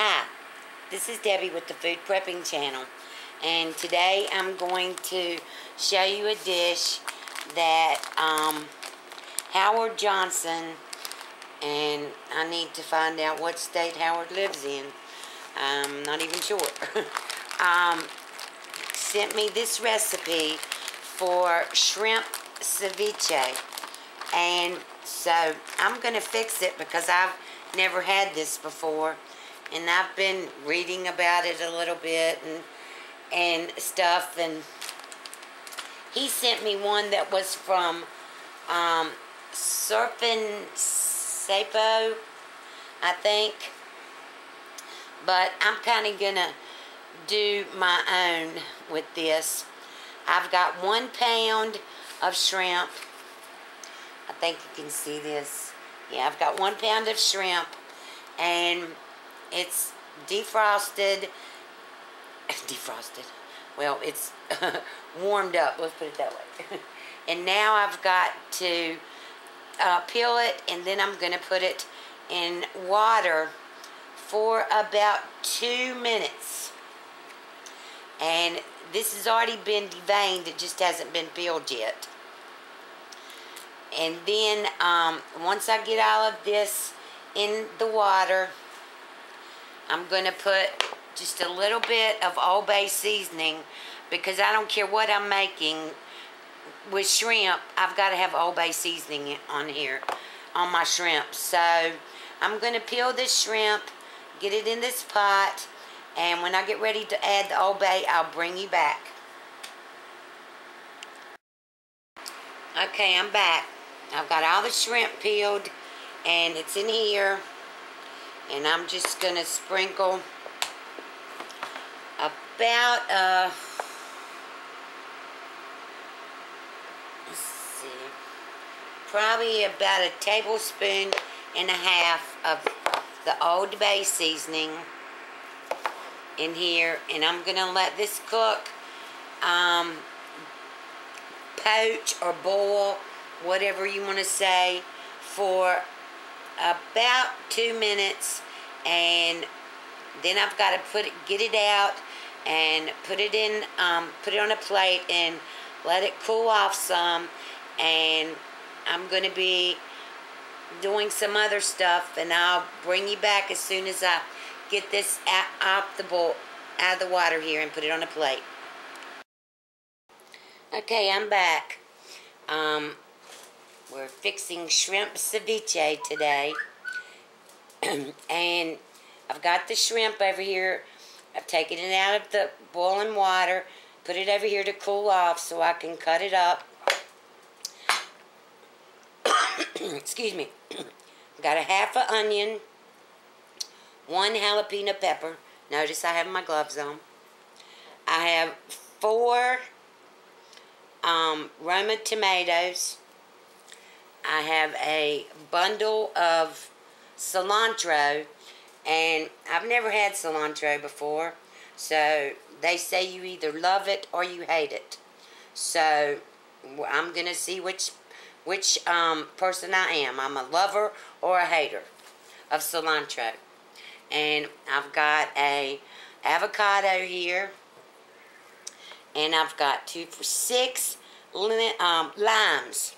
Hi, this is Debbie with the Food Prepping channel, and today I'm going to show you a dish that Howard Johnson, and I need to find out what state Howard lives in, I'm not even sure, sent me this recipe for shrimp ceviche. And so I'm going to fix it because I've never had this before, and I've been reading about it a little bit and stuff, and he sent me one that was from Surfin Sapo, I think, but I'm kind of going to do my own with this. I've got 1 pound of shrimp. I think you can see this. Yeah, I've got 1 pound of shrimp, and it's defrosted. Well, it's warmed up, let's put it that way. And now I've got to peel it, and then I'm going to put it in water for about 2 minutes. And this has already been deveined, it just hasn't been peeled yet. And then once I get all of this in the water, I'm going to put just a little bit of Old Bay seasoning, because I don't care what I'm making with shrimp, I've got to have Old Bay seasoning on here, on my shrimp. So I'm going to peel this shrimp, get it in this pot, and when I get ready to add the Old Bay, I'll bring you back. Okay, I'm back. I've got all the shrimp peeled, and it's in here, and I'm just going to sprinkle about, let's see, probably about 1.5 tablespoons of the Old Bay seasoning in here, and I'm going to let this cook, poach or boil, whatever you want to say, for about 2 minutes, and then I've got to get it out and put it on a plate and let it cool off some. And I'm going to be doing some other stuff, and I'll bring you back as soon as I get this out of the water here and put it on a plate. Okay, I'm back. We're fixing shrimp ceviche today. And I've got the shrimp over here. I've taken it out of the boiling water, put it over here to cool off so I can cut it up. Excuse me. I've got 1/2 onion, 1 jalapeno pepper. Notice I have my gloves on. I have 4 Roma tomatoes. I have a bundle of cilantro, and I've never had cilantro before, so they say you either love it or you hate it. So I'm gonna see which person I am. I'm a lover or a hater of cilantro. And I've got a avocado here, and I've got 6 limes.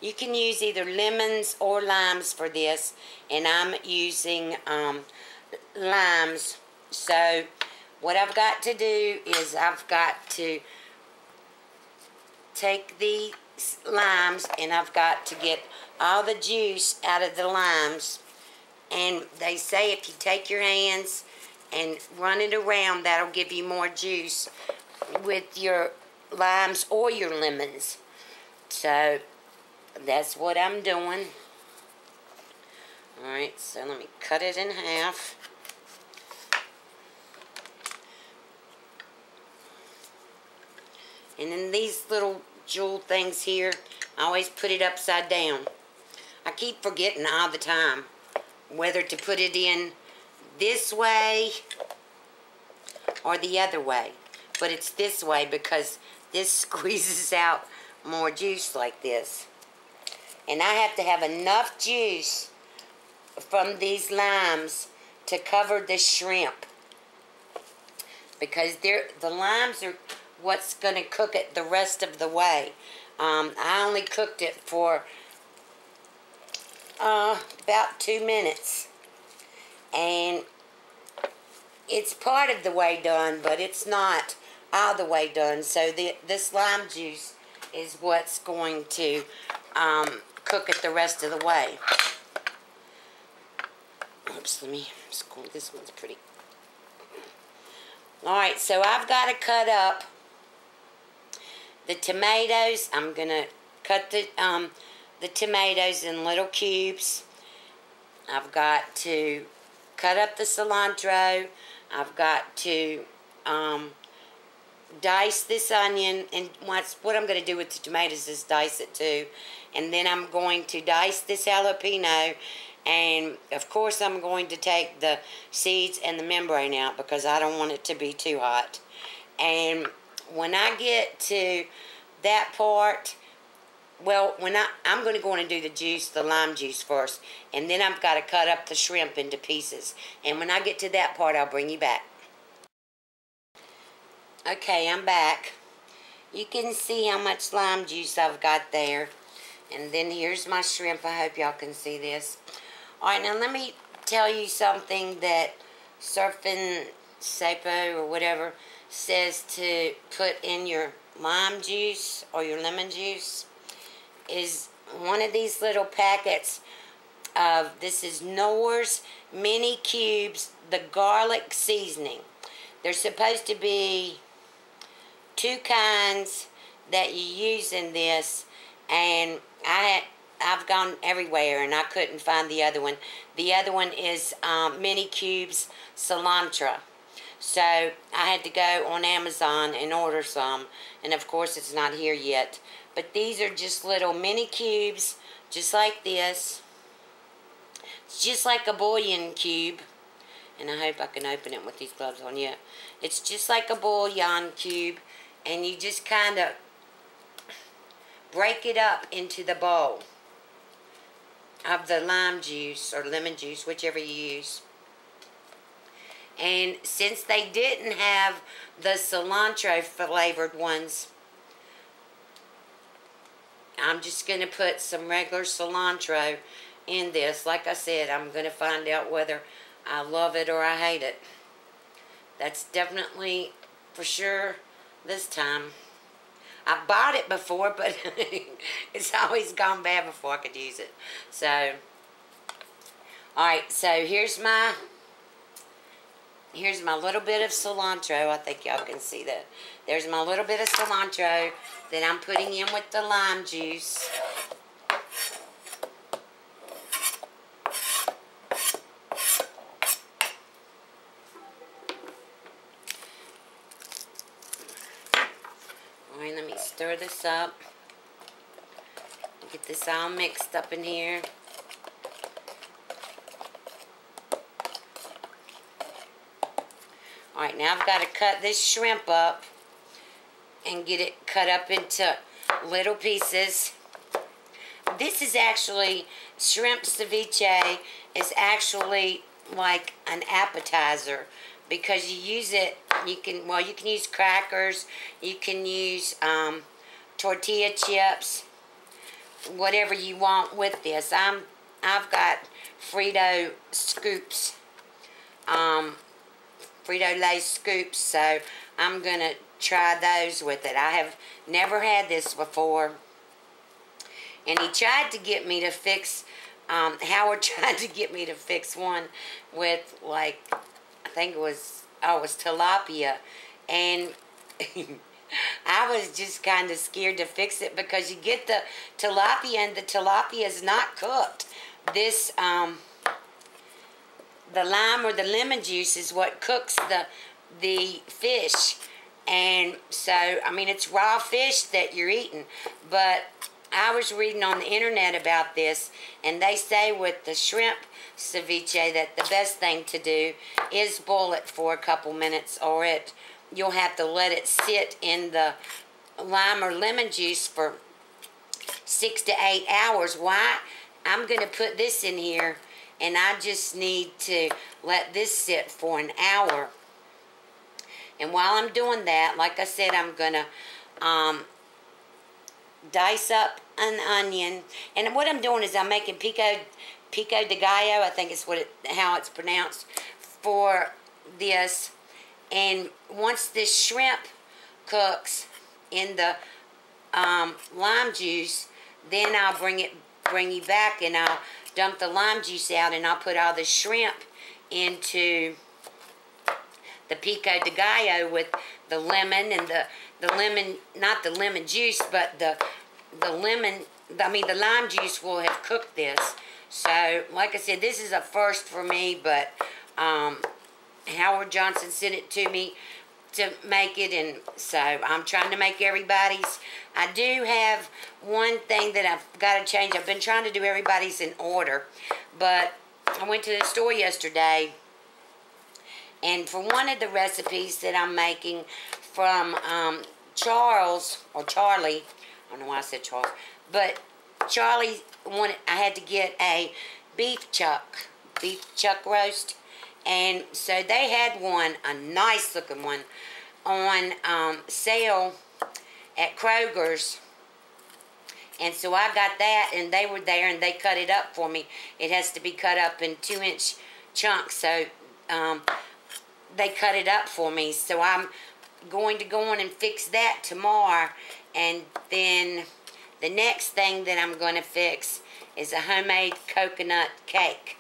You can use either lemons or limes for this, and I'm using limes. So what I've got to do is I've got to take these limes, and I've got to get all the juice out of the limes. And they say if you take your hands and run it around, that'll give you more juice with your limes or your lemons. So that's what I'm doing. Alright, so let me cut it in half. And then these little jewel things here, I always put it upside down. I keep forgetting all the time whether to put it in this way or the other way. But it's this way because this squeezes out more juice like this. And I have to have enough juice from these limes to cover the shrimp, because the limes are what's going to cook it the rest of the way. I only cooked it for about 2 minutes, and it's part of the way done, but it's not all the way done. So this lime juice is what's going to cook it the rest of the way. Oops, let me score. This one's pretty. Alright, so I've got to cut up the tomatoes. I'm going to cut the tomatoes in little cubes. I've got to cut up the cilantro. I've got to dice this onion, and what I'm going to do with the tomatoes is dice it too. And then I'm going to dice this jalapeno, and of course I'm going to take the seeds and the membrane out because I don't want it to be too hot. And when I get to that part, well, I'm going to go in and do the juice, the lime juice first, and then I've got to cut up the shrimp into pieces. And when I get to that part, I'll bring you back. Okay, I'm back. You can see how much lime juice I've got there. And then here's my shrimp. I hope y'all can see this. Alright, now let me tell you something that Surfin Sapo or whatever says to put in your lime juice or your lemon juice. Is one of these little packets of, this is Knorr's Mini Cubes, the garlic seasoning. There's supposed to be 2 kinds that you use in this, and I've gone everywhere and I couldn't find the other one. The other one is Mini Cubes cilantro. So I had to go on Amazon and order some, and of course it's not here yet. But these are just little mini cubes, just like this. It's just like a bouillon cube. And I hope I can open it with these gloves on. Yeah, it's just like a bouillon cube, and you just kind of break it up into the bowl of the lime juice or lemon juice, whichever you use. And since they didn't have the cilantro flavored ones, I'm just going to put some regular cilantro in this. Like I said, I'm going to find out whether I love it or I hate it. That's definitely for sure this time. I bought it before, but it's always gone bad before I could use it. So, alright, so here's my little bit of cilantro. I think y'all can see that. There's my little bit of cilantro that I'm putting in with the lime juice. Alright, let me stir this up. Get this all mixed up in here. Alright, now I've got to cut this shrimp up and get it cut up into little pieces. This is actually, Shrimp Ceviche is actually like an appetizer, because you use it, you can use crackers, you can use tortilla chips, whatever you want with this. I've got Frito scoops, Frito-Lay scoops, so I'm going to try those with it. I have never had this before. And he tried to get me to fix, Howard tried to get me to fix one with, like, I think it was tilapia. And I was just kind of scared to fix it, because you get the tilapia and the tilapia is not cooked. This, the lime or the lemon juice is what cooks the fish. And so, I mean, it's raw fish that you're eating. But I was reading on the internet about this, and they say with the shrimp ceviche that the best thing to do is boil it for a couple minutes, or you'll have to let it sit in the lime or lemon juice for 6 to 8 hours. Why? I'm going to put this in here, and I just need to let this sit for an hour. And while I'm doing that, like I said, I'm going to dice up an onion. And what I'm doing is I'm making pico de gallo, I think is how it's pronounced, for this. And once this shrimp cooks in the lime juice, then I'll bring you back, and I'll dump the lime juice out, and I'll put all the shrimp into the pico de gallo with the lemon and the lemon, not the lemon juice, but the lime juice will have cooked this. So, like I said, this is a first for me, but Howard Johnson sent it to me to make it, and so I'm trying to make everybody's. I do have one thing that I've got to change. I've been trying to do everybody's in order, but I went to the store yesterday, and for one of the recipes that I'm making from Charlie, I don't know why I said Charles, but Charlie wanted, I had to get a beef chuck roast, and so they had one, a nice looking one, on sale at Kroger's, and so I got that, and they were there, and they cut it up for me. It has to be cut up in 2-inch chunks, so they cut it up for me, so I'm going to go on and fix that tomorrow. And then the next thing that I'm going to fix is a homemade coconut cake,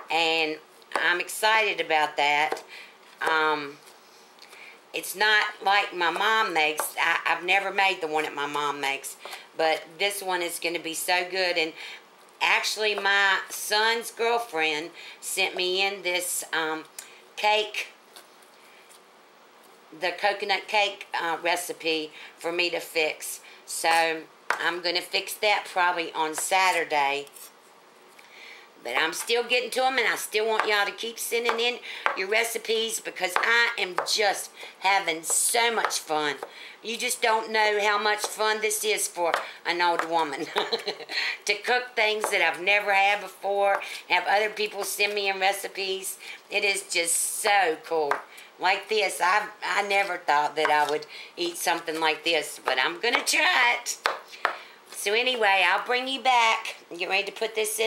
and I'm excited about that. It's not like my mom makes. I've never made the one that my mom makes, but this one is going to be so good. And actually, my son's girlfriend sent me in this cake, the coconut cake recipe for me to fix. So I'm going to fix that probably on Saturday. But I'm still getting to them, and I still want y'all to keep sending in your recipes, because I am just having so much fun. You just don't know how much fun this is for an old woman. To cook things that I've never had before, have other people send me in recipes. It is just so cool. Like this, I never thought that I would eat something like this, but I'm going to try it. So anyway, I'll bring you back. Get ready to put this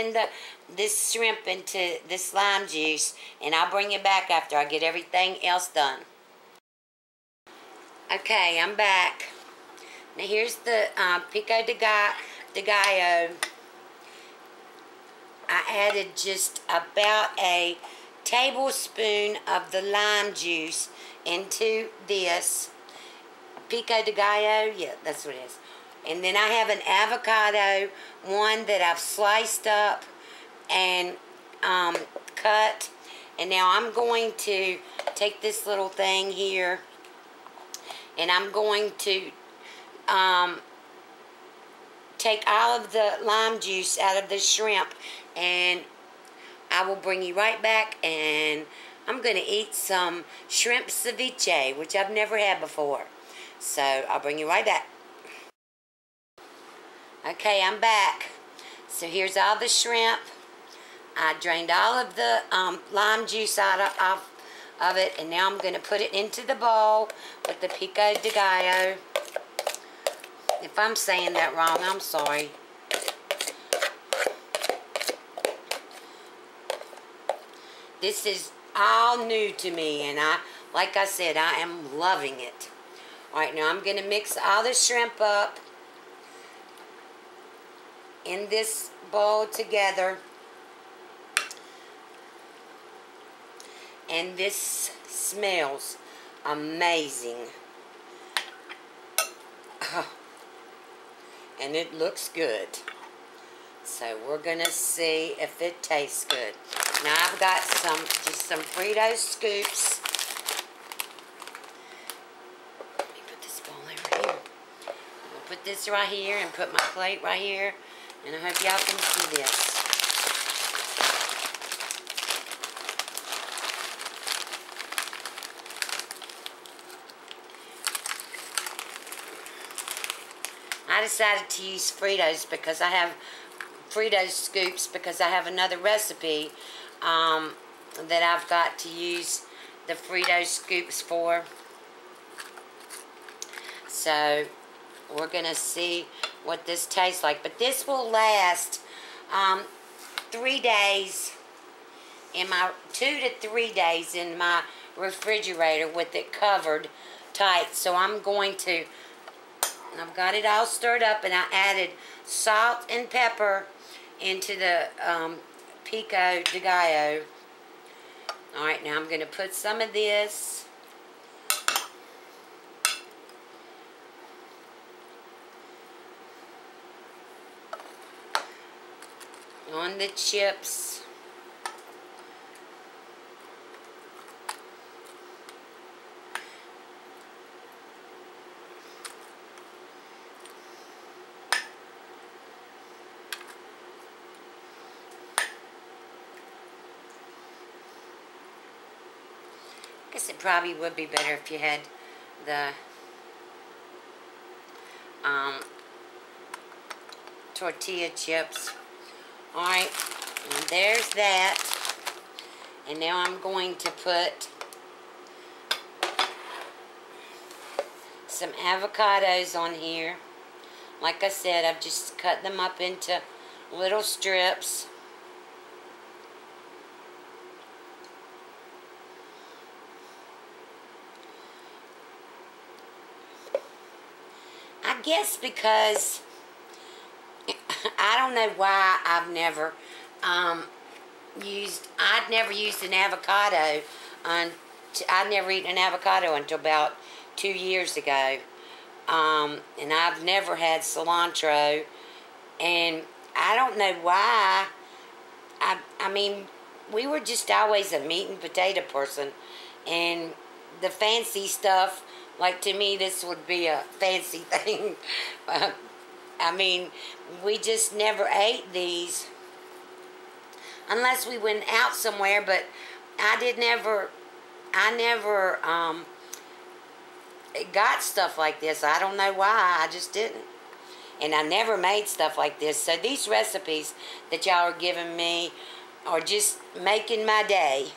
this shrimp into this lime juice, and I'll bring you back after I get everything else done. Okay, I'm back. Now here's the pico de gallo. I added just about a tablespoon of the lime juice into this pico de gallo. Yeah, that's what it is. And then I have an avocado, one that I've sliced up and cut. And now I'm going to take this little thing here, and I'm going to take all of the lime juice out of the shrimp, and I will bring you right back, and I'm going to eat some shrimp ceviche, which I've never had before. So I'll bring you right back. Okay, I'm back. So here's all the shrimp. I drained all of the lime juice out of it, and now I'm going to put it into the bowl with the pico de gallo. If I'm saying that wrong, I'm sorry. This is all new to me, and like I said, I am loving it. Alright, now I'm going to mix all the shrimp up in this bowl together. And this smells amazing. And it looks good. So we're going to see if it tastes good. Now I've got just some Frito scoops. Let me put this bowl over here. I'll put this right here and put my plate right here. And I hope y'all can see this. I decided to use Fritos because I have Frito scoops because I have another recipe that I've got to use the Frito scoops for. So we're going to see what this tastes like. But this will last 3 days in my 2 to 3 days in my refrigerator with it covered tight. So I'm going to, I've got it all stirred up, and I added salt and pepper into the pico de gallo. Alright, now I'm going to put some of this on the chips. I guess it probably would be better if you had the tortilla chips. Alright, and there's that. And now I'm going to put some avocados on here. Like I said, I've just cut them up into little strips. I guess because I don't know why I'd never used an avocado. I'd never eaten an avocado until about 2 years ago. And I've never had cilantro. And I don't know why. I mean, we were just always a meat and potato person. And the fancy stuff, like to me, this would be a fancy thing. I mean, we just never ate these unless we went out somewhere, but I never got stuff like this. I don't know why, I just didn't. And I never made stuff like this. So these recipes that y'all are giving me are just making my day,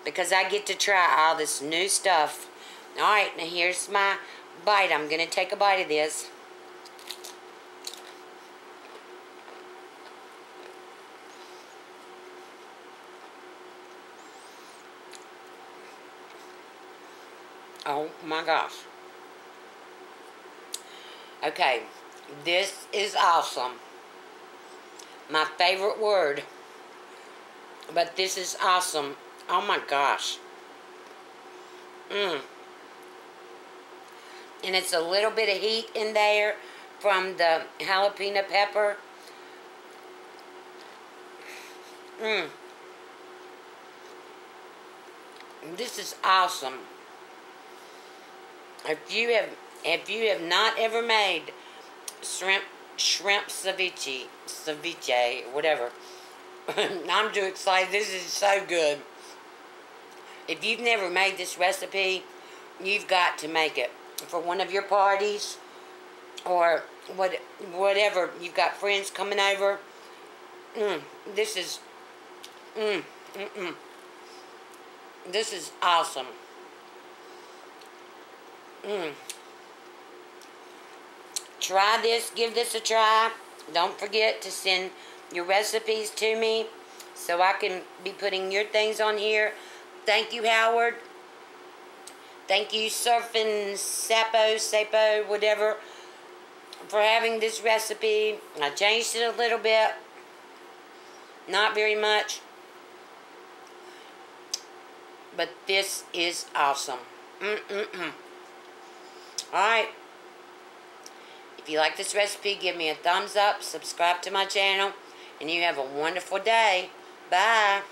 because I get to try all this new stuff. Alright, now here's my bite. I'm going to take a bite of this. Oh my gosh. Okay, this is awesome. My favorite word. But this is awesome. Oh my gosh. And it's a little bit of heat in there from the jalapeno pepper. This is awesome. If you have not ever made shrimp ceviche, whatever. I'm too excited. This is so good. If you've never made this recipe, you've got to make it for one of your parties, or whatever. You've got friends coming over. This is this is awesome. Try this. Give this a try. Don't forget to send your recipes to me so I can be putting your things on here. Thank you, Howard. Thank you, Surfin Sapo, whatever, for having this recipe. I changed it a little bit. Not very much. But this is awesome. Alright. If you like this recipe, give me a thumbs up, subscribe to my channel, and you have a wonderful day. Bye.